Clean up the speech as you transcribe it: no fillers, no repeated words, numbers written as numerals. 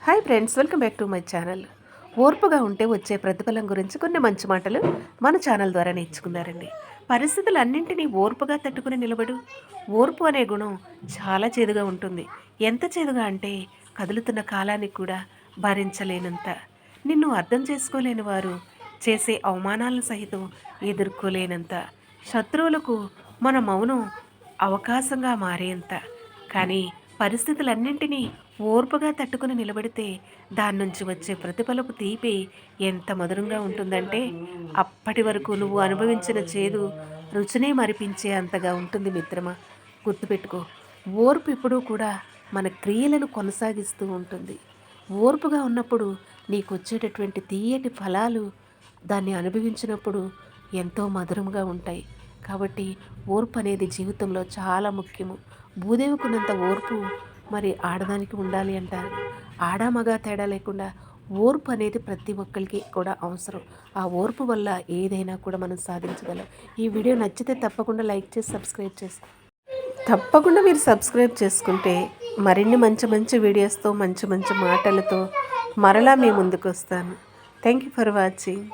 Hi friends, welcome back to my channel. ఓర్పుగా ఉంటే వచ్చే ప్రతిఫలం గురించి కొన్ని మంచి మాటలు మన ఛానల్ ద్వారా నేర్చుకున్నారండి. పరిస్థితులన్నింటినీ ఓర్పుగా తట్టుకుని నిలబడు. ఓర్పు అనే గుణం చాలా చేదుగా ఉంటుంది. ఎంత చేదుగా అంటే కదులుతున్న కాలానికి కూడా భరించలేనంత. నిన్ను అర్థం చేసుకోలేని వారు చేసే అవమానాలను సహితం ఎదుర్కోలేనంత. శత్రువులకు మన మౌనం అవకాశంగా మారేంత. కానీ పరిస్థితులన్నింటినీ ఓర్పుగా తట్టుకుని నిలబడితే దాని నుంచి వచ్చే ప్రతిఫలపు తీపి ఎంత మధురంగా ఉంటుందంటే అప్పటి వరకు నువ్వు అనుభవించిన చేదు రుచినే మరిపించే అంతగా ఉంటుంది మిత్రమా. గుర్తుపెట్టుకో, ఓర్పు ఎప్పుడూ కూడా మన క్రియలను కొనసాగిస్తూ ఉంటుంది. ఓర్పుగా ఉన్నప్పుడు నీకు వచ్చేటటువంటి తీయటి ఫలాలు దాన్ని అనుభవించినప్పుడు ఎంతో మధురంగా ఉంటాయి. కాబట్టి ఓర్పు అనేది జీవితంలో చాలా ముఖ్యము. భూదేవికున్నంత ఓర్పు మరి ఆడదానికి ఉండాలి అంటారు. ఆడ మగ తేడా లేకుండా ఓర్పు అనేది ప్రతి ఒక్కరికి కూడా అవసరం. ఆ ఓర్పు వల్ల ఏదైనా కూడా మనం సాధించగలం. ఈ వీడియో నచ్చితే తప్పకుండా లైక్ చేసి తప్పకుండా మీరు సబ్స్క్రైబ్ చేసుకుంటే మరిన్ని మంచి మంచి వీడియోస్తో మంచి మంచి మాటలతో మరలా మీ ముందుకు వస్తాను. Thank you for watching.